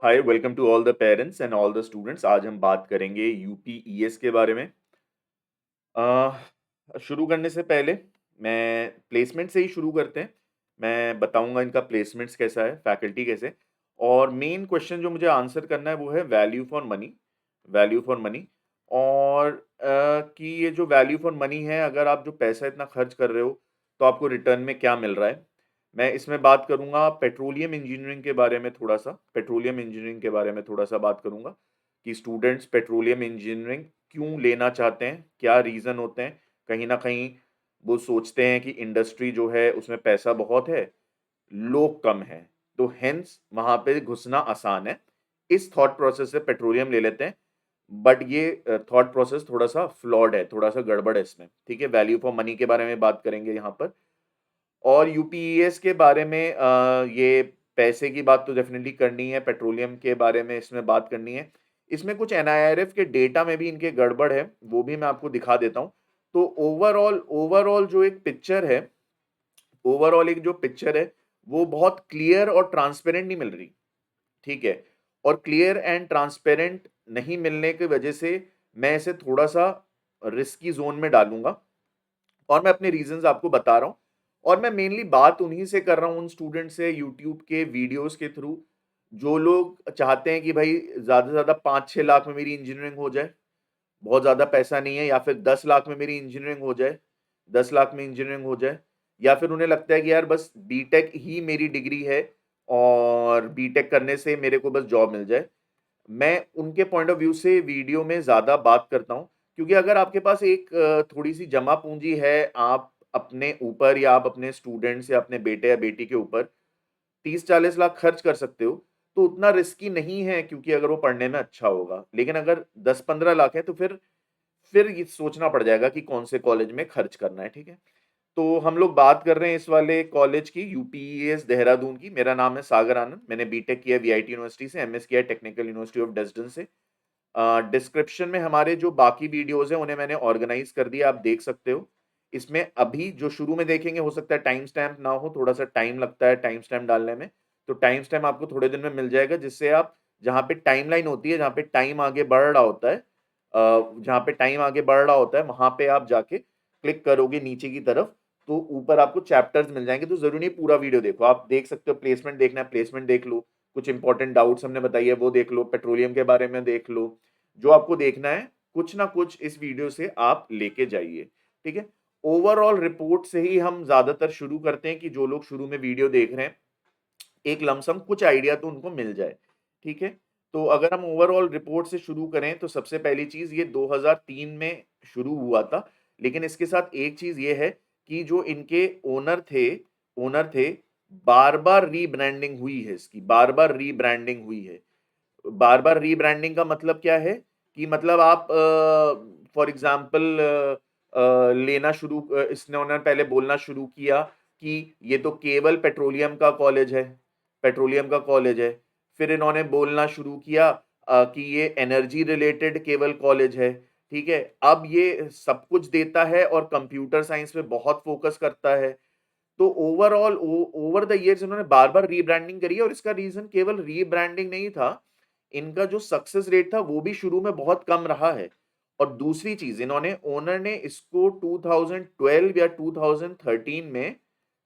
Hi welcome to all the parents and all the students. आज हम बात करेंगे यूपीईएस के बारे में। शुरू करने से पहले मैं प्लेसमेंट से ही शुरू करते हैं। मैं बताऊंगा इनका प्लेसमेंट्स कैसा है, फैकल्टी कैसे, और मेन क्वेश्चन जो मुझे आंसर करना है वो है value for money. Value for money. और कि ये जो वैल्यू फॉर मनी है, अगर आप जो पैसा इतना खर्च कर रहे हो तो आपको रिटर्न में क्या मिल रहा है। मैं इसमें बात करूंगा पेट्रोलियम इंजीनियरिंग के बारे में, थोड़ा सा पेट्रोलियम इंजीनियरिंग के बारे में थोड़ा सा बात करूंगा कि स्टूडेंट्स पेट्रोलियम इंजीनियरिंग क्यों लेना चाहते हैं, क्या रीज़न होते हैं। कहीं ना कहीं वो सोचते हैं कि इंडस्ट्री जो है उसमें पैसा बहुत है, लोग कम हैं, तो हेंस वहां पे घुसना आसान है। इस थॉट प्रोसेस से पेट्रोलियम ले लेते हैं। बट ये थॉट प्रोसेस थोड़ा सा फ्लॉड है, थोड़ा सा गड़बड़ है इसमें। ठीक है, वैल्यू फॉर मनी के बारे में बात करेंगे यहाँ पर। और यूपीएस के बारे में ये पैसे की बात तो डेफिनेटली करनी है, पेट्रोलियम के बारे में इसमें बात करनी है। इसमें कुछ एनआईआरएफ के डेटा में भी इनके गड़बड़ है, वो भी मैं आपको दिखा देता हूँ। तो ओवरऑल ओवरऑल जो एक पिक्चर है, ओवरऑल एक जो पिक्चर है वो बहुत क्लियर और ट्रांसपेरेंट नहीं मिल रही। ठीक है, और क्लियर एंड ट्रांसपेरेंट नहीं मिलने की वजह से मैं इसे थोड़ा सा रिस्की जोन में डालूंगा, और मैं अपने रीजंस आपको बता रहा हूँ। और मैं मेनली बात उन्हीं से कर रहा हूँ, उन स्टूडेंट से यूट्यूब के वीडियोस के थ्रू, जो लोग चाहते हैं कि भाई ज़्यादा से ज़्यादा 5-6 लाख में मेरी इंजीनियरिंग हो जाए, बहुत ज़्यादा पैसा नहीं है, या फिर 10 लाख में मेरी इंजीनियरिंग हो जाए, 10 लाख में इंजीनियरिंग हो जाए, या फिर उन्हें लगता है कि यार बस बीटेक ही मेरी डिग्री है और बीटेक करने से मेरे को बस जॉब मिल जाए। मैं उनके पॉइंट ऑफ व्यू से वीडियो में ज़्यादा बात करता हूँ, क्योंकि अगर आपके पास एक थोड़ी सी जमा पूंजी है, आप अपने ऊपर या आप अपने स्टूडेंट्स या अपने बेटे या बेटी के ऊपर 30-40 लाख खर्च कर सकते हो, तो उतना रिस्की नहीं है, क्योंकि अगर वो पढ़ने में अच्छा होगा। लेकिन अगर 10-15 लाख है तो फिर ये सोचना पड़ जाएगा कि कौन से कॉलेज में खर्च करना है। ठीक है, तो हम लोग बात कर रहे हैं इस वाले कॉलेज की, यूपीएस देहरादून की। मेरा नाम है सागर आनंद, मैंने बीटेक किया वीआईटी यूनिवर्सिटी से, एमएस किया टेक्निकल यूनिवर्सिटी ऑफ डेस्टन से। डिस्क्रिप्शन में हमारे जो बाकी वीडियोस हैं उन्हें मैंने ऑर्गेनाइज कर दिया, आप देख सकते हो। इसमें अभी जो शुरू में देखेंगे, हो सकता है टाइम स्टैम्प ना हो, थोड़ा सा टाइम लगता है टाइम स्टैम्प डालने में। तो टाइम स्टैम्प आपको थोड़े दिन में मिल जाएगा, जिससे आप जहाँ पे टाइमलाइन होती है, जहाँ पे टाइम आगे बढ़ रहा होता है, जहाँ पे टाइम आगे बढ़ रहा होता है वहां पे आप जाके क्लिक करोगे नीचे की तरफ, तो ऊपर आपको चैप्टर्स मिल जाएंगे। तो जरूरी नहीं पूरा वीडियो देखो, आप देख सकते हो प्लेसमेंट देखना है प्लेसमेंट देख लो, कुछ इंपॉर्टेंट डाउट्स हमने बताई है वो देख लो, पेट्रोलियम के बारे में देख लो। जो आपको देखना है कुछ ना कुछ इस वीडियो से आप लेके जाइए। ठीक है, ओवरऑल रिपोर्ट से ही हम ज्यादातर शुरू करते हैं कि जो लोग शुरू में वीडियो देख रहे हैं, एक लमसम कुछ आइडिया तो उनको मिल जाए। ठीक है, तो अगर हम ओवरऑल रिपोर्ट से शुरू करें तो सबसे पहली चीज, ये 2003 में शुरू हुआ था। लेकिन इसके साथ एक चीज ये है कि जो इनके ओनर थे, बार बार रीब्रांडिंग हुई है, इसकी बार बार रीब्रांडिंग हुई है। बार बार रीब्रांडिंग का मतलब क्या है कि मतलब आप फॉर एग्जांपल लेना शुरू इसने उन्होंने पहले बोलना शुरू किया कि ये तो केवल पेट्रोलियम का कॉलेज है, पेट्रोलियम का कॉलेज है। फिर इन्होंने बोलना शुरू किया कि ये एनर्जी रिलेटेड केवल कॉलेज है। ठीक है, अब ये सब कुछ देता है और कंप्यूटर साइंस पे बहुत फोकस करता है। तो ओवरऑल ओवर द इयर्स इन्होंने बार बार रीब्रांडिंग करी है, और इसका रीजन केवल रीब्रांडिंग नहीं था, इनका जो सक्सेस रेट था वो भी शुरू में बहुत कम रहा है। और दूसरी चीज, इन्होंने ओनर ने इसको 2012 या 2013 में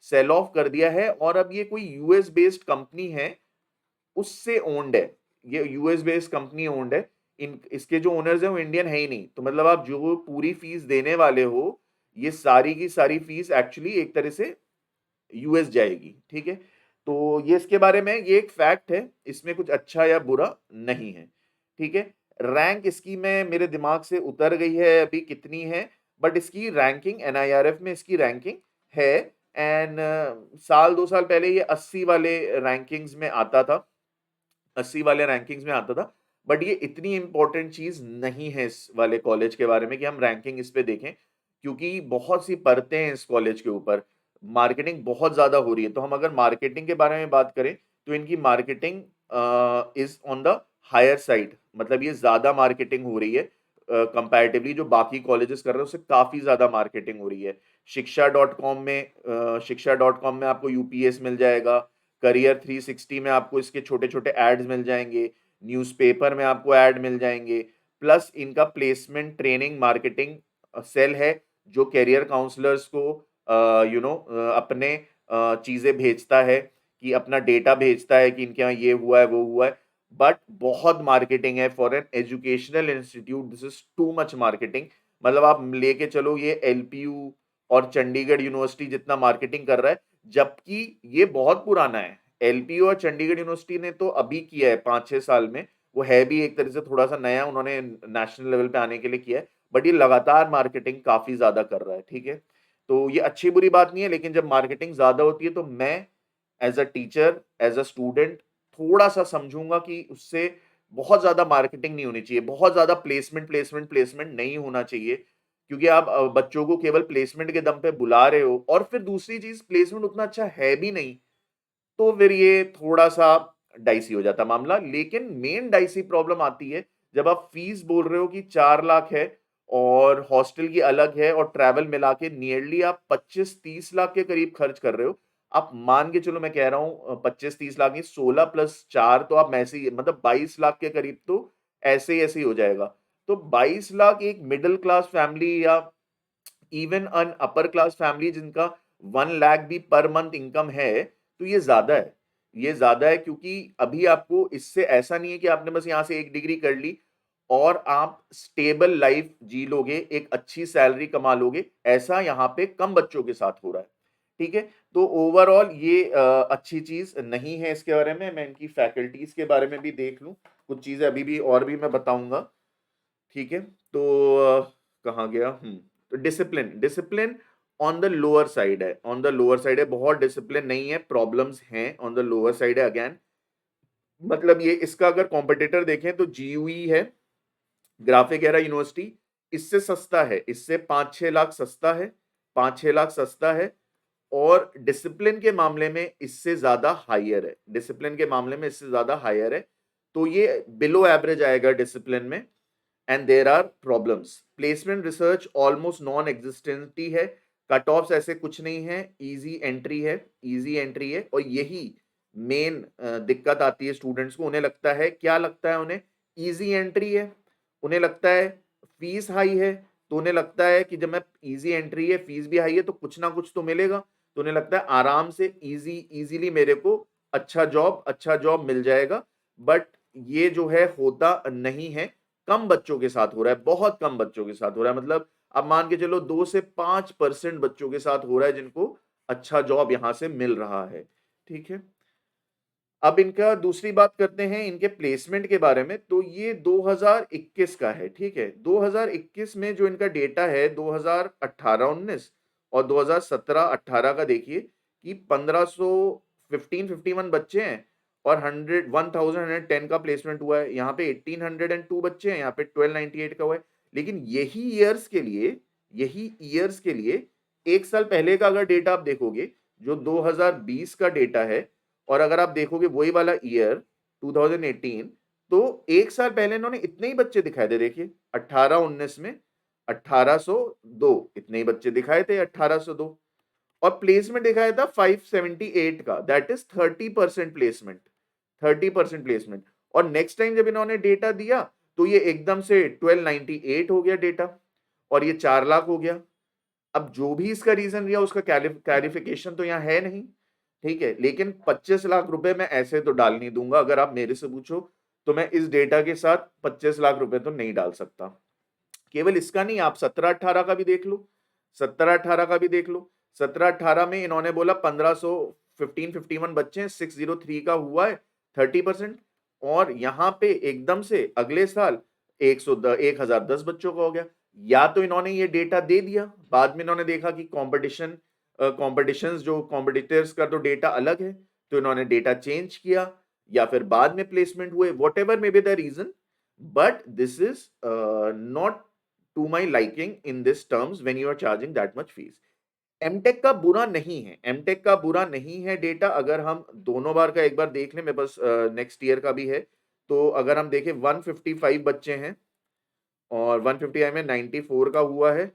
सेल ऑफ कर दिया है, और अब ये कोई यूएस बेस्ड कंपनी है, उससे ओन्ड है। ये यूएस बेस्ड कंपनी ओन्ड है। इन इसके जो ओनर्स हैं वो इंडियन है ही नहीं। तो मतलब आप जो पूरी फीस देने वाले हो, ये सारी की सारी फीस एक्चुअली एक तरह से यूएस जाएगी। ठीक है, तो ये इसके बारे में ये एक फैक्ट है, इसमें कुछ अच्छा या बुरा नहीं है। ठीक है, रैंक इसकी में मेरे दिमाग से उतर गई है अभी कितनी है, बट इसकी रैंकिंग एनआईआरएफ में इसकी रैंकिंग है। एंड साल 2 साल पहले ये 80 वाले रैंकिंग्स में आता था, 80 वाले रैंकिंग्स में आता था। बट ये इतनी इंपॉर्टेंट चीज नहीं है इस वाले कॉलेज के बारे में कि हम रैंकिंग इस पे देखें, क्योंकि बहुत सी परतें हैं इस कॉलेज के ऊपर, मार्केटिंग बहुत ज्यादा हो रही है। तो हम अगर मार्केटिंग के बारे में बात करें तो इनकी marketing is on the higher side, मतलब ये ज्यादा मार्केटिंग हो रही है कंपैरेटिवली जो बाकी कॉलेजेस कर रहे हैं उससे काफी ज्यादा मार्केटिंग हो रही है। शिक्षा डॉट कॉम में आपको यूपीएस मिल जाएगा, करियर 360 में आपको इसके छोटे-छोटे एड्स मिल जाएँगे, न्यूज़पेपर में आपको ऐड मिल जाएँगे, प्लस इनका प्लेसमेंट ट्रेनिंग मार्केटिंग सेल है, जो करियर काउंसलर्स को अपने चीज़ें भेजता है, कि अपना डेटा भेजता है कि इनके यहाँ ये हुआ है, वो हुआ है। बट बहुत मार्केटिंग है for an educational institute, this is too much marketing. मतलब आप लेके चलो ये एलपीयू और चंडीगढ़ यूनिवर्सिटी जितना मार्केटिंग कर रहा है, जबकि ये बहुत पुराना है। एलपीयू और चंडीगढ़ यूनिवर्सिटी ने तो अभी किया है 5-6 साल में, वो है भी एक तरह से थोड़ा-सा नया, उन्होंने नेशनल लेवल पे आने के लिए किया है, बट ये लगातार मार्केटिंग काफ़ी ज़्यादा कर रहा है, ठीक है? तो ये अच्छी-बुरी बात नहीं है, लेकिन जब मार्केटिंग ज़्यादा होती है तो मैं as a teacher, as a student थोड़ा-सा समझूँगा कि उससे बहुत ज़्यादा मार्केटिंग नहीं होनी चाहिए, बहुत ज़्यादा प्लेसमेंट नहीं होना चाहिए, क्योंकि आप बच्चों को केवल प्लेसमेंट के दम पे बुला रहे हो, और फिर दूसरी चीज़ प्लेसमेंट उतना अच्छा है भी नहीं, तो फिर ये थोड़ा-सा डाइसी हो जाता मामला। लेकिन मेन डाइसी प्रॉब्लम आती है जब आप फीस बोल रहे हो कि 4 लाख है और हॉस्टल की अलग है और ट्रैवल मिला के नियरली आप 25-30 लाख के करीब खर्च कर रहे हो। आप मान के चलो, मैं कह रहा हूँ 25-30 लाख नहीं, 16 प्लस 4 तो आप ऐसे ही, मतलब 22 लाख के करीब तो ऐसे ही हो जाएगा। तो 22 लाख एक मिडिल क्लास फैमिली या इवन अन अपर क्लास फैमिली जिनका 1 लाख भी पर मंथ इनकम है, तो ये ज़्यादा है। ये ज़्यादा है क्योंकि अभी आपको इससे ऐसा नहीं है कि आपने बस यहाँ से एक डिग्री कर ली और आप स्टेबल लाइफ जी लोगे, एक अच्छी सैलरी कमा लोगे, ऐसा यहाँ पे कम बच्चों के साथ हो रहा है। ठीक है? तो ओवरऑल ये अच्छी चीज़ नहीं है इसके बारे में। मैं इनकी फैकल्टीज़ के बारे में भी देख लूँ, कुछ चीज़ें अभी भी और भी मैं बताऊँगा। ठीक है? तो कहाँ गया? तो discipline, discipline on the lower side है, ऑन द लोअर साइड है, बहुत डिसिप्लिन नहीं है, प्रॉब्लम्स हैं, ऑन द लोअर साइड है अगेन। मतलब ये इसका अगर कॉम्पिटिटर देखें तो जीयूई है, ग्राफिक एरा यूनिवर्सिटी, इससे सस्ता है, इससे 5-6 लाख सस्ता है, 5-6 लाख सस्ता है, और डिसिप्लिन के मामले में इससे ज्यादा हायर है, डिसिप्लिन के मामले में इससे ज्यादा हायर है। तो ये बिलो एवरेज आएगा डिसिप्लिन में, and there are problems. Placement research almost non existent है, कट ऑफ्स ऐसे कुछ नहीं है, इजी एंट्री है, इजी एंट्री है, और यही मेन दिक्कत आती है स्टूडेंट्स को। उन्हें लगता है, क्या लगता है उन्हें? इजी एंट्री है, उन्हें लगता है फीस हाई है, तो उन्हें लगता है कि जब मैं इजी एंट्री है, फीस भी हाई है, तो कुछ ना कुछ तो मिलेगा, तो उन्हें लगता है आराम से इजीली मेरे को अच्छा जॉब मिल जाएगा। बट ये जो है होता नहीं है, कम बच्चों के साथ हो रहा है, बहुत कम बच्चों के साथ हो रहा है। मतलब अब मान के चलो 2 से 5% बच्चों के साथ हो रहा है जिनको अच्छा जॉब यहां से मिल रहा है। ठीक है? अब इनका दूसरी बात करते हैं इनके प्लेसमेंट के बारे में। तो ये 2021 का है, ठीक है? 2021 में जो इनका डेटा है, 2018-19 और 2017-18 का देखिए कि 1500 1551 बच्चे हैं और 1110 का प्लेसमेंट हुआ है। यहाँ पे 1802 बच्चे हैं, यहाँ पे 1298 का हुआ है। लेकिन यही ईयर्स के लिए एक साल पहले का अगर डेटा आप देखोगे, जो 2020 का डेटा है, और अगर आप देखोगे वही वाला ईयर 2018, तो एक साल पहले इन्होंने इतने ही बच्चे दिखाए थे। देखिए 18-19 में 1802 इतने ही बच्चे दिखाए थे, 1802, और प्लेसमेंट दिखाया था 578 का, दैट इज 30% प्लेसमेंट, 30% प्लेसमेंट। और नेक्स्ट टाइम जब इन्होंने डेटा दिया तो ये एकदम से 1298 हो गया डेटा, और ये 4 लाख हो गया। अब जो भी इसका रीजन दिया उसका क्लैरिफिकेशन तो यहाँ है नहीं, ठीक है? लेकिन 25 लाख रुपए मैं ऐसे तो डाल नहीं दूंगा। अगर आप मेरे से पूछो तो मैं इस डेटा के साथ 25 लाख रुपए तो नहीं डाल सकता। केवल इसका नहीं, आप 17-18 का भी देख लो, 17-18 का भी देख लो। 17-18 में इन्होंने बोला 1500 1551 बच्चे हैं, 603 का हुआ है 30%, और यहाँ पे एकदम से अगले साल 1010 बच्चों का हो गया। या तो इन्होंने ये डेटा दे दिया, बाद में इन्होंने देखा कि कॉम्पिटिशंस जो कॉम्पिटिटर्स का तो डेटा अलग है, तो इन्होंने डेटा चेंज किया, या फिर बाद में प्लेसमेंट हुए, whatever may be the reason, but this is not to my liking in this terms when you are charging that much fees. MTech का बुरा नहीं है, एमटेक का बुरा नहीं है डेटा। अगर हम दोनों बार का एक बार देख लें, मेरे पास नेक्स्ट ईयर का भी है, तो अगर हम देखें 155 बच्चे हैं, और 155 में 94 का हुआ है,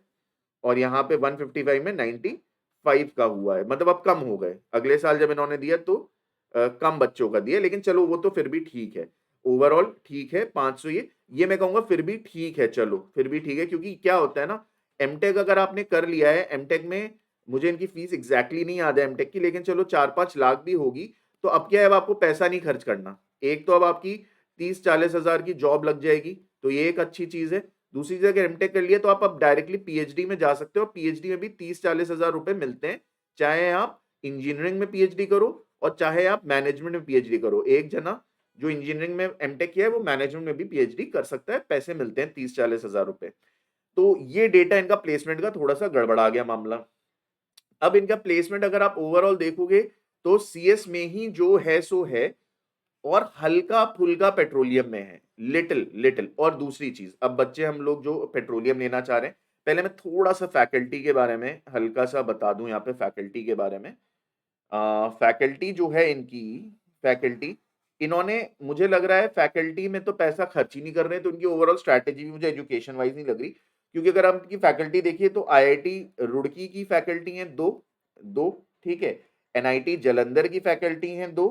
और यहाँ पे 155 में 95 का हुआ है, मतलब अब कम हो गए। अगले साल जब इन्होंने दिया तो कम बच्चों का दिया, लेकिन चलो वो तो फिर भी ठीक है, ओवरऑल ठीक है 500। ये मैं कहूंगा फिर भी ठीक है, चलो फिर भी ठीक है, क्योंकि क्या होता है ना, एमटेक अगर आपने कर लिया है, एमटेक में मुझे इनकी फीस एग्जैक्टली नहीं याद है एमटेक की, लेकिन चलो 4-5 लाख भी होगी, तो अब क्या है, अब आपको पैसा नहीं खर्च करना। एक तो अब आपकी 30-40 हजार की जॉब लग जाएगी, तो ये एक अच्छी चीज है। दूसरी चीज, अगर एमटेक कर लिया तो आप अब डायरेक्टली पीएचडी में जा सकते हो, पीएचडी में भी 30-40 हजार रुपए मिलते हैं, चाहे आप इंजीनियरिंग में पीएचडी करो और चाहे आप मैनेजमेंट में पीएचडी करो। एक जना जो इंजीनियरिंग में एमटेक किया है वो मैनेजमेंट में भी पीएचडी कर सकता है, पैसे मिलते हैं 30-40 हजार रुपए। तो ये डेटा इनका प्लेसमेंट का थोड़ा सा गड़बड़ा गया मामला। अब इनका प्लेसमेंट अगर आप ओवरऑल देखोगे तो सीएस में ही जो है सो है, और हल्का फुल्का पेट्रोलियम में है, लिटिल लिटिल। और दूसरी चीज, अब बच्चे हम लोग जो पेट्रोलियम लेना चाह रहे हैं, पहले मैं थोड़ा सा फैकल्टी के बारे में हल्का सा बता दूं यहाँ पे, फैकल्टी के बारे में। फैकल्टी जो है इनकी, फैकल्टी, इन्होंने, मुझे लग रहा है फैकल्टी में तो पैसा खर्च ही नहीं कर रहे, तो इनकी ओवरऑल स्ट्रैटेजी भी मुझे एजुकेशन वाइज नहीं लग रही। क्योंकि अगर आप इनकी फैकल्टी देखिए तो आईआईटी रुड़की की फैकल्टी है दो, दो, ठीक है, एनआईटी जालंधर की फैकल्टी है दो,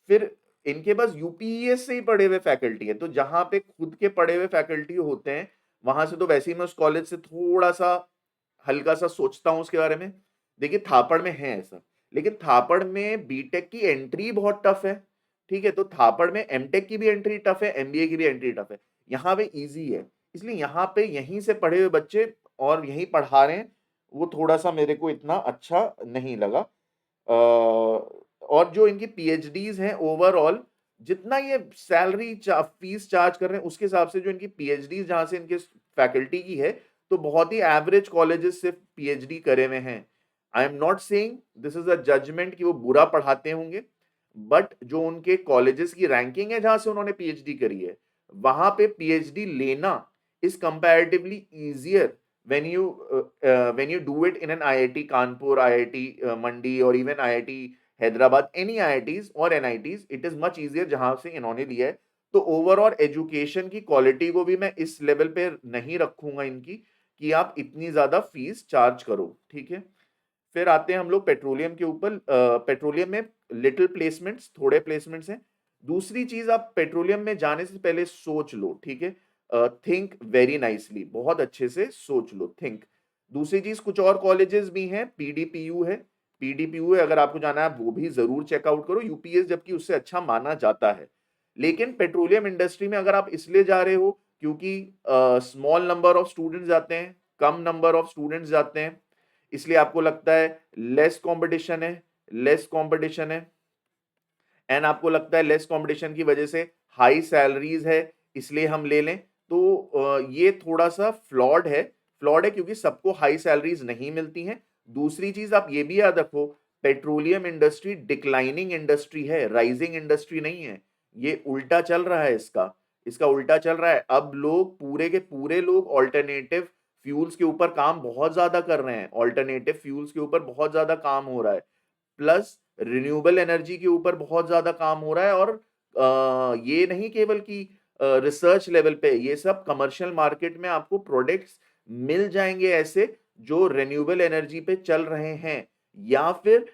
फिर इनके पास यूपीएस से ही पढ़े हुए फैकल्टी है। तो जहां पे खुद के पढ़े हुए फैकल्टी होते हैं, वहां से तो वैसे ही मैं उस कॉलेज से थोड़ा सा हल्का सा सोचता हूँ उसके बारे में। देखिए थापड़ में है ऐसा, लेकिन थापड़ में बीटेक की एंट्री बहुत टफ है, ठीक है, तो थापड़ में एमटेक की भी एंट्री टफ है, एमबीए की भी एंट्री टफ है। यहाँ पे इजी है, इसलिए यहाँ पे यहीं से पढ़े हुए बच्चे और यहीं पढ़ा रहे हैं, वो थोड़ा सा मेरे को इतना अच्छा नहीं लगा। और जो इनकी पीएचडीज हैं ओवरऑल, जितना ये सैलरी फीस चार्ज कर रहे हैं उसके हिसाब से जो इनकी पीएचडीज जहां से इनके फैकल्टी की है, तो बहुत ही एवरेज कॉलेजेस से पीएचडी करे हुए हैं। I am not saying this is a judgement कि वो बुरा पढ़ाते होंगे, बट जो उनके कॉलेजेस की रैंकिंग है जहां से उन्होंने पीएचडी करी है, वहां पे पीएचडी लेना is comparatively easier when you when you do it in an IIT Kanpur, IIT Mandi, or even IIT Hyderabad, any IITs or NITs, it is much easier जहां से इन्होंने लिया है। तो ओवरऑल एजुकेशन की क्वालिटी को भी मैं इस लेवल पे नहीं रखूंगा इनकी कि आप इतनी ज्यादा फीस चार्ज करो, ठीक है। फिर आते हैं हम लोग पेट्रोलियम के ऊपर। पेट्रोलियम में लिटिल प्लेसमेंट्स, थोड़े प्लेसमेंट्स हैं। दूसरी चीज, आप पेट्रोलियम में जाने से पहले सोच लो, ठीक है, थिंक वेरी नाइसली, बहुत अच्छे से सोच लो, थिंक। दूसरी चीज, कुछ और कॉलेजेस भी हैं, पीडीपीयू है, पीडीपीयू है, अगर आपको जाना है वो भी जरूर चेकआउट करो, यूपीएस जबकि उससे अच्छा माना जाता है। लेकिन पेट्रोलियम इंडस्ट्री में अगर आप इसलिए जा रहे हो क्योंकि स्मॉल नंबर ऑफ स्टूडेंट्स जाते हैं, कम नंबर ऑफ स्टूडेंट्स जाते हैं, इसलिए आपको लगता है लेस कंपटीशन है, लेस कंपटीशन है, एंड आपको लगता है लेस कंपटीशन की वजह से हाई सैलरीज है, इसलिए हम ले लें, तो ये थोड़ा सा फ्लॉड है। फ्लॉड है क्योंकि सबको हाई सैलरीज नहीं मिलती हैं। दूसरी चीज आप ये भी याद रखो, पेट्रोलियम इंडस्ट्री डिक्लाइनिंग इंडस्ट्री है, राइजिंग इंडस्ट्री नहीं है। ये उल्टा चल रहा है, इसका इसका उल्टा चल रहा है। अब लोग पूरे के पूरे लोग ऑल्टरनेटिव फ्यूल्स के ऊपर काम बहुत ज्यादा कर रहे हैं, ऑल्टरनेटिव फ्यूल्स के ऊपर बहुत ज्यादा काम हो रहा है, प्लस रिन्यूएबल एनर्जी के ऊपर बहुत ज्यादा काम हो रहा है। और ये नहीं केवल कि रिसर्च लेवल पे, ये सब कमर्शियल मार्केट में आपको प्रोडक्ट्स मिल जाएंगे ऐसे जो रिन्यूएबल एनर्जी पे चल रहे हैं, या फिर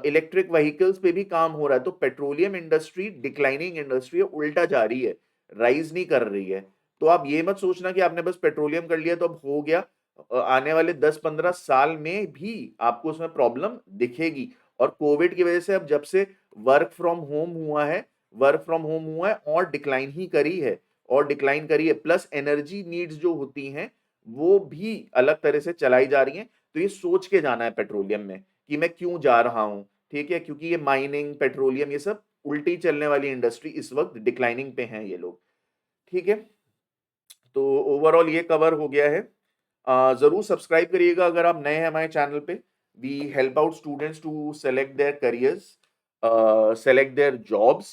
इलेक्ट्रिक व्हीकल्स पे भी काम हो रहा है। तो पेट्रोलियम इंडस्ट्री डिक्लाइनिंग इंडस्ट्री है, उल्टा जा रही है, राइज नहीं कर रही है। तो आप ये मत सोचना कि आपने बस पेट्रोलियम कर लिया तो अब हो गया। आने वाले 10-15 साल में भी आपको उसमें प्रॉब्लम दिखेगी। और कोविड की वजह से अब जब से वर्क फ्रॉम होम हुआ है, वर्क फ्रॉम होम हुआ है और डिक्लाइन ही करी है, और डिक्लाइन करी है, प्लस एनर्जी नीड्स जो होती हैं वो भी अलग तरह से चलाई जा रही हैं। तो ये सोच के जाना है पेट्रोलियम में कि मैं क्यों जा रहा हूं, ठीक है, क्योंकि ये माइनिंग, पेट्रोलियम, ये सब उल्टी चलने वाली इंडस्ट्री, इस वक्त डिक्लाइनिंग पे हैं ये लोग, ठीक है। तो ओवरऑल ये कवर हो गया है। जरूर सब्सक्राइब करिएगा अगर आप नए हैं हमारे चैनल पे। We help out students to select their careers, select their jobs,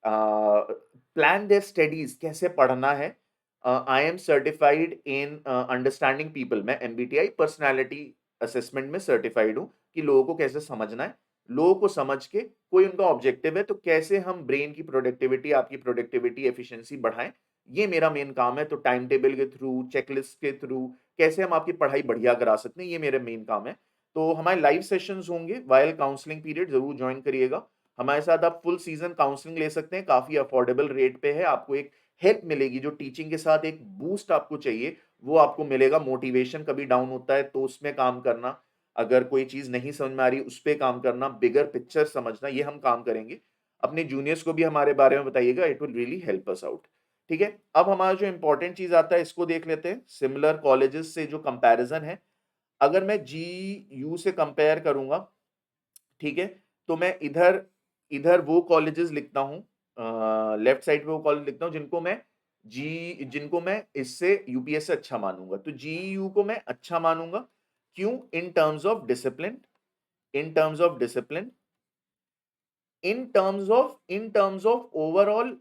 plan their studies, कैसे पढ़ना है। I am certified in understanding people, मैं एमबीटीआई पर्सनालिटी असेसमेंट में सर्टिफाइड हूँ कि लोगों को कैसे समझना है। लोगों को समझ के, कोई उनका ऑब्जेक्टिव है तो कैसे हम ब्रेन की प्रोडक्टिविटी, आपकी प्रोडक्टिविटी, एफिशिएंसी बढ़ाएं, ये मेरा मेन काम है। तो टाइम टेबल के थ्रू, चेकलिस्ट के थ्रू कैसे हम आपकी पढ़ाई बढ़िया करा सकते हैं, ये मेरा मेन काम है। तो हमारे लाइव सेशंस होंगे वाइल काउंसलिंग पीरियड, जरूर ज्वाइन करिएगा। हमारे साथ आप फुल सीजन काउंसलिंग ले सकते हैं, काफी अफोर्डेबल रेट पे है। आपको एक हेल्प मिलेगी, जो टीचिंग के साथ एक बूस्ट आपको चाहिए वो आपको मिलेगा। मोटिवेशन कभी डाउन होता है तो उसमें काम करना, अगर कोई चीज नहीं समझ में आ रही उस पर काम करना, बिगर पिक्चर समझना, ये हम काम करेंगे। अपने जूनियर्स को भी हमारे बारे में बताइएगा, it will really help us out. ठीक है, अब हमारा जो इंपॉर्टेंट चीज आता है इसको देख लेते हैं, सिमिलर कॉलेजेस से जो कंपैरिजन है। अगर मैं जी यू से कंपेयर करूंगा, ठीक है, तो मैं इधर इधर वो कॉलेजेस लिखता हूँ, लेफ्ट साइड पे वो कॉलेज लिखता हूँ जिनको मैं इससे यूपीएस से अच्छा मानूंगा। तो जी यू को मैं अच्छा मानूंगा, क्यों? In terms of discipline, in terms of discipline, in terms of overall,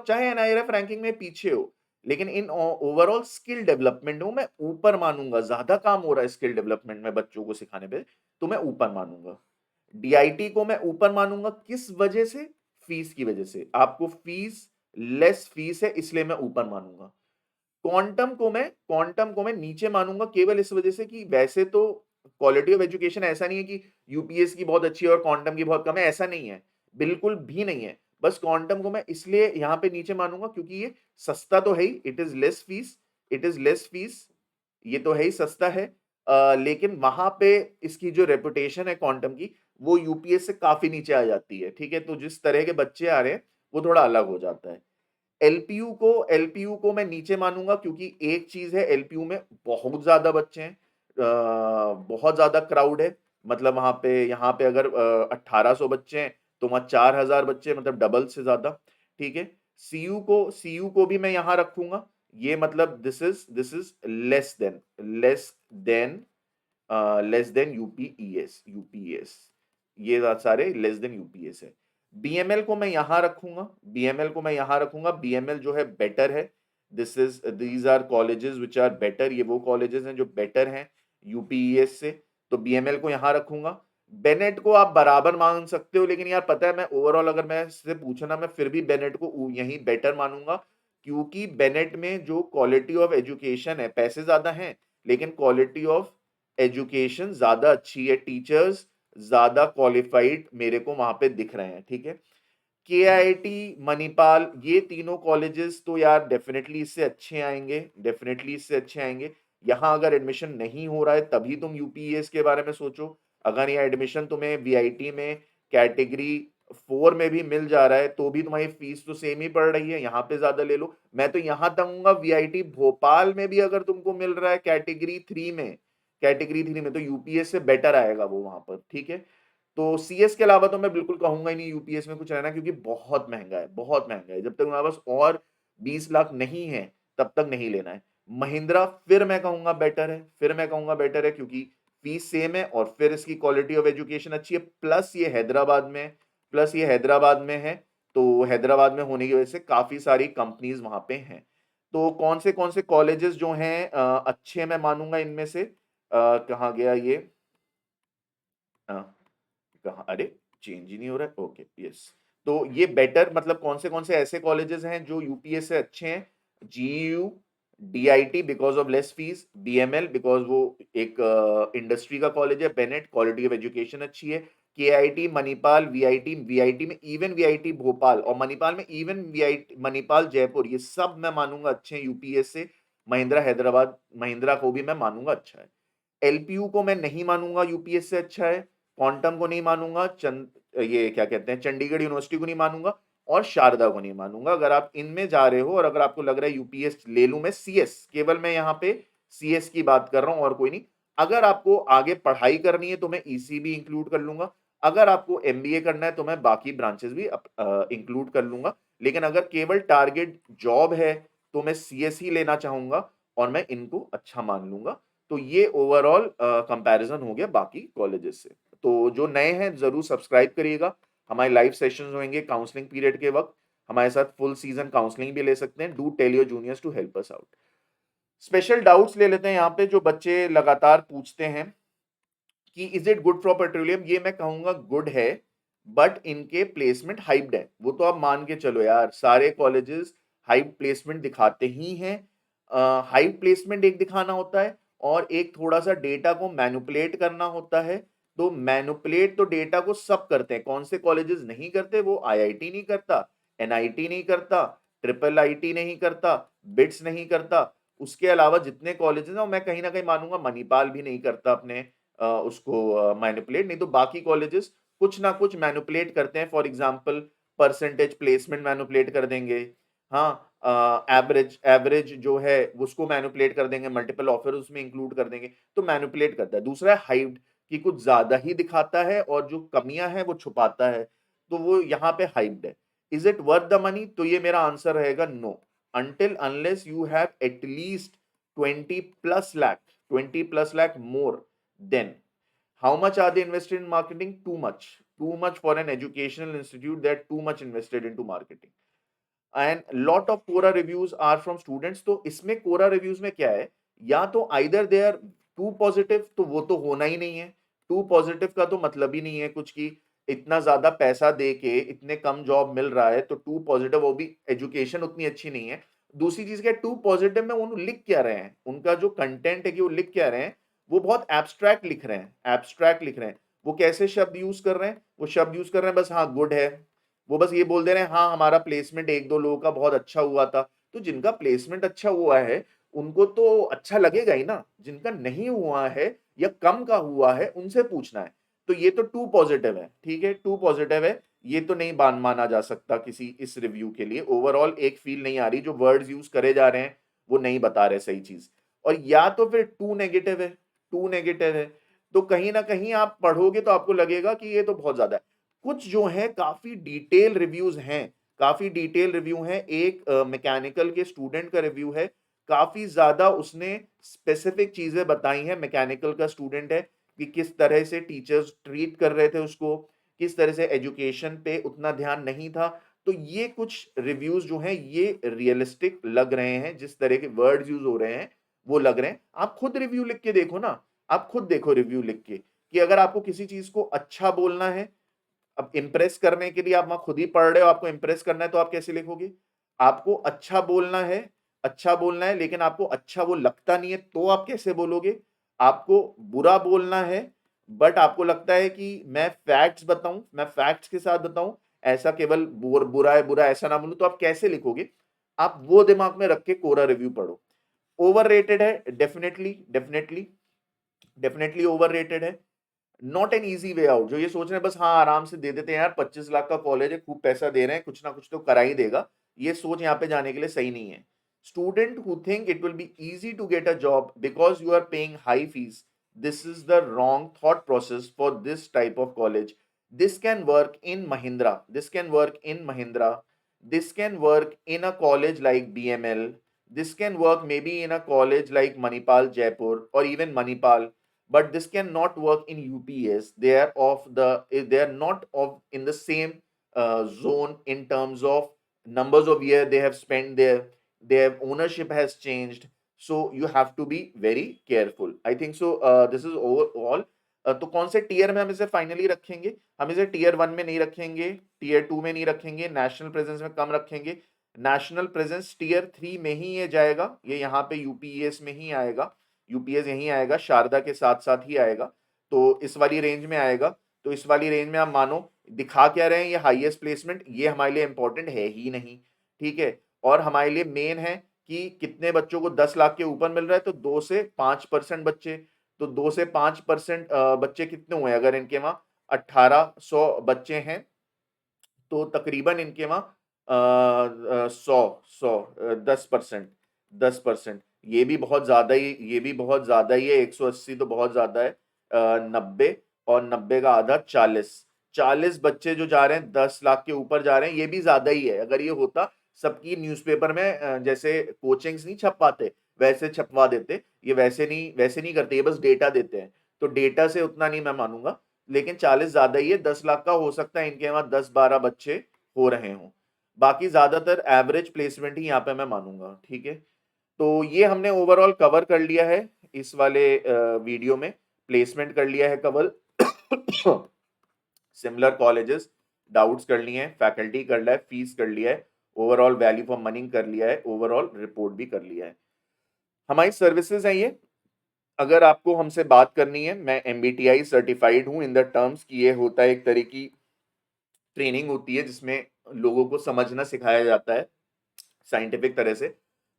चाहे एनआईआरएफ रैंकिंग में पीछे हो, लेकिन इन ओवरऑल स्किल डेवलपमेंट में मैं ऊपर मानूंगा। ज्यादा काम हो रहा है स्किल डेवलपमेंट में बच्चों को सिखाने पे, तो मैं ऊपर मानूंगा। डीआईटी को मैं ऊपर मानूंगा, किस वजह से? फीस की वजह से। आपको फीस, लेस फीस है इसलिए मैं ऊपर मानूंगा। क्वांटम को मैं नीचे मानूंगा, केवल इस वजह से कि वैसे तो क्वालिटी ऑफ एजुकेशन ऐसा नहीं है कि यूपीएस की बहुत अच्छी है और क्वांटम की बहुत कम है, ऐसा नहीं है, बिल्कुल भी नहीं है। बस क्वांटम को मैं इसलिए यहां पे नीचे मानूंगा क्योंकि ये सस्ता तो है ही, it is less fees, it is less fees, ये तो है ही, सस्ता है। लेकिन वहां पे इसकी जो रेपुटेशन है क्वांटम की, वो यूपीएस से काफी नीचे आ जाती है। ठीक है, तो जिस तरह के बच्चे आ रहे हैं वो थोड़ा अलग हो जाता है। एलपीयू को मैं नीचे मानूंगा क्योंकि एक चीज है, एलपीयू में बहुत ज्यादा बच्चे हैं, बहुत ज्यादा क्राउड है। मतलब वहां पे, यहाँ पे अगर 1800 बच्चे हैं तो वहाँ 4000 बच्चे हैं, मतलब डबल से ज्यादा। ठीक है, सीयू को भी मैं यहाँ रखूंगा, ये मतलब this is less than less than UPS, ये सारे लेस देन यूपीएस है। बीएमएल को मैं यहां रखूंगा, बीएमएल जो है बेटर है। These are colleges which are better, ये वो कॉलेजेस हैं जो बेटर हैं यूपीएस से, तो बीएमएल को यहां रखूंगा। बेनेट को आप बराबर मान सकते हो, लेकिन यार पता है, मैं ओवरऑल अगर मैं इससे पूछना, मैं फिर भी बेनेट को यहीं बेटर मानूंगा, क्योंकि बेनेट में जो क्वालिटी ऑफ एजुकेशन है, पैसे ज्यादा हैं लेकिन क्वालिटी ऑफ एजुकेशन ज्यादा अच्छी है, टीचर्स ज्यादा क्वालिफाइड मेरे को वहां पे दिख रहे हैं। ठीक है, केआईटी, मणिपाल, ये तीनों कॉलेजेस तो यार डेफिनेटली इससे अच्छे आएंगे, डेफिनेटली इससे अच्छे आएंगे। यहाँ अगर एडमिशन नहीं हो रहा है तभी तुम यूपीएस के बारे में सोचो। अगर यहाँ एडमिशन तुम्हें वीआईटी में कैटेगरी 4 में भी मिल जा रहा है तो भी तुम्हारी फीस तो सेम ही पड़ रही है, यहाँ पे ज्यादा ले लो। मैं तो यहाँ दूंगा, वीआईटी भोपाल में भी अगर तुमको मिल रहा है कैटेगरी 3 में तो यूपीएस से बेटर आएगा वो वहां पर। ठीक है, तो सीएस के अलावा तो मैं बिल्कुल कहूंगा ही नहीं यूपीएस में कुछ रहना, क्योंकि बहुत महंगा है, बहुत महंगा है। जब तक हमारे पास और 20 लाख नहीं है तब तक नहीं लेना है। महिंद्रा फिर मैं कहूंगा बेटर है, क्योंकि फीस सेम है और फिर इसकी क्वालिटी ऑफ एजुकेशन अच्छी है, प्लस ये हैदराबाद में है, तो हैदराबाद में होने की वजह से काफी सारी कंपनीज वहां पे हैं। तो कौन से कॉलेजेस जो हैं अच्छे मैं मानूंगा इनमें से, कहाँ गया ये, कहा, अरे चेंज ही नहीं हो रहा है, ओके यस। तो ये बेटर, मतलब कौन से ऐसे कॉलेजेस हैं जो यूपीएस से अच्छे हैं? GU, DIT because of less fees, BML because वो एक इंडस्ट्री का कॉलेज है, बेनेट क्वालिटी ऑफ एजुकेशन अच्छी है, केआईटी, मणिपाल, वीआईटी में इवन वीआईटी भोपाल, और मणिपाल में इवन वीआईटी मणिपाल जयपुर, ये सब मैं मानूंगा अच्छे हैं यूपीएस से। महिंद्रा हैदराबाद, महिंद्रा को भी मैं मानूंगा अच्छा है। एलपीयू को मैं नहीं मानूंगा यूपीएस से अच्छा है, क्वांटम को नहीं मानूंगा, ये क्या कहते हैं, चंडीगढ़ यूनिवर्सिटी को नहीं मानूंगा, और शारदा को नहीं मानूंगा। अगर आप इनमें जा रहे हो और अगर आपको लग रहा है यूपीएस ले लूं मैं, सीएस, केवल मैं यहाँ पे सीएस की बात कर रहा हूं और कोई नहीं। अगर आपको आगे पढ़ाई करनी है तो मैं ईसी भी इंक्लूड कर लूंगा, अगर आपको एमबीए करना है तो मैं बाकी ब्रांचेस भी इंक्लूड कर लूंगा, लेकिन अगर केवल टारगेट जॉब है तो मैं सीएस ही लेना चाहूंगा और मैं इनको अच्छा मान लूंगा। तो ये ओवरऑल कंपैरिजन हो गया बाकी कॉलेजेस से। तो जो नए हैं जरूर सब्सक्राइब करिएगा, हमारे लाइव सेशंस होंगे काउंसलिंग पीरियड के वक्त, हमारे साथ फुल सीजन काउंसलिंग भी ले सकते हैं। Do tell your juniors to help us out. Special doubts ले लेते हैं यहाँ पे, जो बच्चे लगातार पूछते हैं कि is it good for petroleum, ये मैं कहूंगा गुड है, बट इनके प्लेसमेंट हाइप्ड है। वो तो आप मान के चलो यार, सारे कॉलेजेस हाइप प्लेसमेंट दिखाते ही हैं। हाइप प्लेसमेंट एक दिखाना होता है और एक थोड़ा सा डेटा को मैनिपुलेट करना होता है, तो मैनिपुलेट तो डेटा को सब करते हैं, कौन से कॉलेजेस नहीं करते? वो आईआईटी नहीं करता, एनआईटी नहीं करता, ट्रिपल आईटी नहीं करता, बिट्स नहीं करता, उसके अलावा जितने कॉलेजेस हैं मैं कहीं ना कहीं मानूंगा मणिपाल भी नहीं करता अपने उसको मैनिपुलेट, नहीं तो बाकी कॉलेजेस कुछ ना कुछ मैनिपुलेट करते हैं। For example percentage placement manipulate कर देंगे, हाँ, एवरेज एवरेज जो है उसको मैनिपुलेट कर देंगे, मल्टीपल ऑफर उसमें इंक्लूड कर देंगे, तो मैनिपुलेट करता है। दूसरा है हाइड, कि कुछ ज्यादा ही दिखाता है और जो कमियां हैं वो छुपाता है, तो वो यहाँ पे हाइप्ड है। Is it worth the money? तो ये मेरा आंसर रहेगा no, until unless you have at least 20 plus lakh 20 plus lakh more, then how much are they invested in marketing? Too much for an educational institute, they're too much invested into marketing. And lot of Quora reviews are from students. तो इसमें Quora reviews में क्या है, या तो either they are too positive, तो वो तो होना ही नहीं है, टू पॉजिटिव का तो मतलब ही नहीं है कुछ, की इतना ज्यादा पैसा दे के इतने कम जॉब मिल रहा है तो टू पॉजिटिव, वो भी एजुकेशन उतनी अच्छी नहीं है। दूसरी चीज क्या, टू पॉजिटिव में वो लिख क्या रहे हैं, उनका जो कंटेंट है कि वो लिख क्या रहे हैं, वो बहुत एब्स्ट्रैक्ट लिख रहे हैं, एब्स्ट्रैक्ट लिख रहे हैं। वो कैसे शब्द यूज कर रहे हैं, वो शब्द यूज कर रहे हैं बस, हाँ गुड है, वो बस ये बोल दे रहे हैं हाँ हमारा प्लेसमेंट एक दो लोगों का बहुत अच्छा हुआ था। तो जिनका प्लेसमेंट अच्छा हुआ है उनको तो अच्छा लगेगा ही ना, जिनका नहीं हुआ है या कम का हुआ है उनसे पूछना है। तो ये तो टू पॉजिटिव है, ठीक है, टू पॉजिटिव है, ये तो नहीं माना जा सकता किसी इस रिव्यू के लिए। ओवरऑल एक फील नहीं आ रही, जो वर्ड्स यूज करे जा रहे हैं वो नहीं बता रहे सही चीज। और या तो फिर टू नेगेटिव है, टू नेगेटिव है, तो कहीं ना कहीं आप पढ़ोगे तो आपको लगेगा कि ये तो बहुत ज्यादा है। कुछ जो है काफी डिटेल रिव्यूज हैं, काफी डिटेल रिव्यू हैं। एक मैकेनिकल के स्टूडेंट का रिव्यू है, काफी ज्यादा उसने स्पेसिफिक चीजें बताई हैं, मैकेनिकल का स्टूडेंट है, कि किस तरह से टीचर्स ट्रीट कर रहे थे उसको, किस तरह से एजुकेशन पे उतना ध्यान नहीं था। तो ये कुछ रिव्यूज जो हैं ये रियलिस्टिक लग रहे हैं, जिस तरह के वर्ड्स यूज हो रहे हैं वो लग रहे हैं। आप खुद रिव्यू लिख के देखो ना, आप खुद देखो रिव्यू लिख के, कि अगर आपको किसी चीज को अच्छा बोलना है, अब इंप्रेस करने के लिए आप वहां खुद ही पढ़ रहे हो, आपको इंप्रेस करना है तो आप कैसे लिखोगे? आपको अच्छा बोलना है, अच्छा बोलना है, लेकिन आपको अच्छा वो लगता नहीं है तो आप कैसे बोलोगे? आपको बुरा बोलना है बट आपको लगता है कि मैं फैक्ट्स बताऊं, मैं फैक्ट्स के साथ बताऊं, ऐसा केवल बुरा है बुरा ऐसा ना बोलूं, तो आप कैसे लिखोगे? आप वो दिमाग में रख के कोरा रिव्यू पढ़ो। ओवररेटेड है, डेफिनेटली डेफिनेटली डेफिनेटली ओवररेटेड है। Not an easy way out, जो ये सोच रहे हैं बस हाँ आराम से दे देते हैं यार, 25 लाख का कॉलेज है, खूब पैसा दे रहे हैं, कुछ ना कुछ तो करा ही देगा, ये सोच यहाँ पे जाने के लिए सही नहीं है। Student who think it will be easy to get a job because you are paying high fees, this is the wrong thought process for this type of college. This can work in Mahindra, this can work in Mahindra, this can work in a college like BML, this can work maybe in a college like Manipal Jaipur or even Manipal, but this cannot work in UPS. They are not of in the same zone in terms of numbers of year they have spent there. Their ownership has changed, so you have to be very careful. I think so. This is overall. तो कौन से tier में हम इसे finally रखेंगे? हम इसे tier 1 में नहीं रखेंगे, टीयर 2 में नहीं रखेंगे, नेशनल प्रेजेंस में कम रखेंगे। नेशनल प्रेजेंस टीयर 3 में ही ये जाएगा, ये यहाँ पे यूपीएस में ही आएगा, यूपीएस यहीं आएगा, शारदा के साथ साथ ही आएगा, तो इस वाली रेंज में आएगा। तो इस वाली रेंज में आप मानो दिखा क्या रहे हैं, ये हाईएस्ट प्लेसमेंट, ये हमारे लिए इंपॉर्टेंट है ही नहीं, ठीक है। और हमारे लिए मेन है कि कितने बच्चों को 10 लाख के ऊपर मिल रहा है, तो 2 से 5% बच्चे, तो 2 से 5% बच्चे कितने हुए? अगर इनके वहां 1800 बच्चे हैं तो तकरीबन इनके वहां 10%, 10%, ये भी बहुत ज्यादा ही, ये भी बहुत ज्यादा ही है। 180 तो बहुत ज्यादा है, 90, और 90 का आधा 40 बच्चे जो जा रहे हैं 10 लाख के ऊपर जा रहे हैं, ये भी ज्यादा ही है। अगर ये होता सबकी न्यूज़पेपर में जैसे कोचिंग्स नहीं छप पाते वैसे छपवा देते, ये वैसे नहीं करते, ये बस डेटा देते हैं, तो डेटा से उतना नहीं मैं मानूंगा, लेकिन 40 ज्यादा ही है। 10 लाख का हो सकता है इनके वहां 10-12 बच्चे हो रहे हों, बाकी ज्यादातर एवरेज प्लेसमेंट ही यहाँ पे मैं मानूंगा, ठीक है। तो ये हमने ओवरऑल कवर कर लिया है इस वाले वीडियो में, प्लेसमेंट कर लिया है कवर, सिमिलर कॉलेजेस डाउट्स कर लिए हैं, फैकल्टी कर लिया है, फीस कर लिया है, ओवरऑल वैल्यू फॉर मनी कर लिया है, ओवरऑल रिपोर्ट भी कर लिया है। हमारी सर्विसेज हैं ये, अगर आपको हमसे बात करनी है, मैं एमबीटीआई सर्टिफाइड हूँ इन द टर्म्स कि ये होता है एक तरह की ट्रेनिंग होती है जिसमें लोगों को समझना सिखाया जाता है साइंटिफिक तरह से।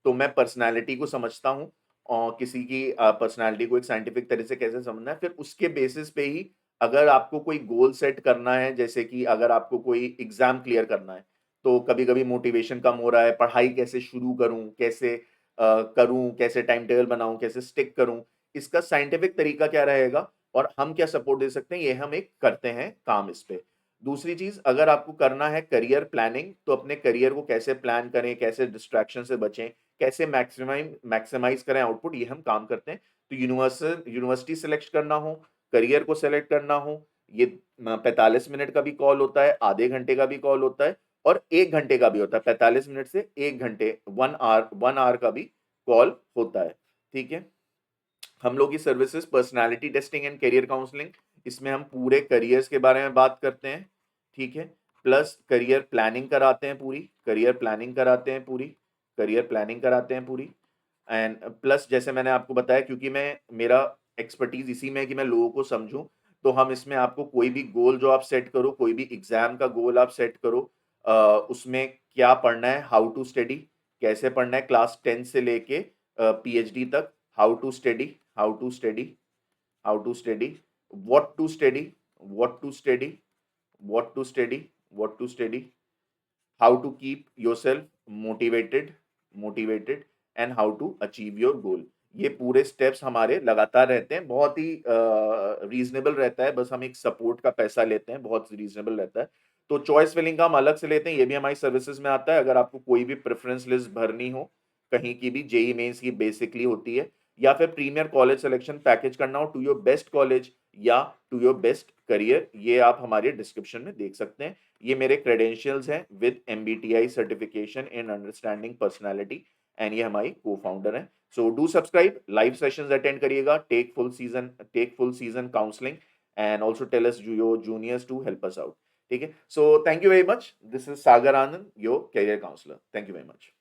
तो मैं पर्सनालिटी को समझता हूँ और किसी की पर्सनालिटी को एक साइंटिफिक तरह से कैसे समझना है, फिर उसके बेसिस पे ही अगर आपको कोई गोल सेट करना है, जैसे कि अगर आपको कोई एग्जाम क्लियर करना है, तो कभी कभी मोटिवेशन कम हो रहा है, पढ़ाई कैसे शुरू करूं, कैसे करूं, कैसे टाइम टेबल बनाऊं, कैसे स्टिक करूं, इसका साइंटिफिक तरीका क्या रहेगा और हम क्या सपोर्ट दे सकते हैं, ये हम एक करते हैं काम इस पे। दूसरी चीज, अगर आपको करना है करियर प्लानिंग, तो अपने करियर को कैसे प्लान करें, कैसे डिस्ट्रैक्शन से बचें, कैसे मैक्सिमाइज करें आउटपुट, ये हम काम करते हैं। तो यूनिवर्सिटी सेलेक्ट करना हो, करियर को सेलेक्ट करना हो, ये 45 मिनट का भी कॉल होता है, आधे घंटे का भी कॉल होता है और 1 घंटे का भी होता है। 45 मिनट से 1 घंटे, 1 आवर का भी कॉल होता है। ठीक है। हम लोग की services personality testing and career counselling, इसमें हम पूरे करियर्स के बारे में बात करते हैं। ठीक है। प्लस करियर प्लानिंग कराते हैं पूरी, करियर प्लानिंग कराते हैं पूरी, करियर प्लानिंग कराते हैं पूरी। एंड प्लस जैसे मैंने आपको बताया, क्योंकि मैं मेरा एक्सपर्टीज इसी में है कि मैं लोगों को समझूं, तो हम इसमें आपको कोई भी गोल जो आप सेट करो, कोई भी एग्जाम का गोल आप सेट करो, उसमें क्या पढ़ना है, हाउ टू स्टडी, कैसे पढ़ना है क्लास 10 से लेके पीएचडी तक, how to study, how to study, how to study, what to study, what to study, what to study, what to study, how to keep yourself motivated and how to achieve your goal. ये पूरे steps हमारे लगातार रहते हैं, बहुत ही reasonable रहता है, बस हम एक सपोर्ट का पैसा लेते हैं, बहुत रीजनेबल रहता है। तो चॉइस फिलिंग का हम अलग से लेते हैं, ये भी हमारी सर्विसेज में आता है। अगर आपको कोई भी प्रेफरेंस लिस्ट भरनी हो कहीं की भी, जेई मेंस की बेसिकली होती है, या फिर प्रीमियर कॉलेज सिलेक्शन पैकेज करना हो टू योर बेस्ट कॉलेज या टू योर बेस्ट करियर, ये आप हमारे डिस्क्रिप्शन में देख सकते हैं। ये मेरे क्रेडेंशियल्स हैं with MBTI certification in understanding personality, and ये हमारी को फाउंडर हैं। So do subscribe, live sessions attend करिएगा, take full season counselling and also tell us your juniors to help us out. ठीक है। So thank you very much, this is Sagar Anand, your career counsellor. Thank you very much.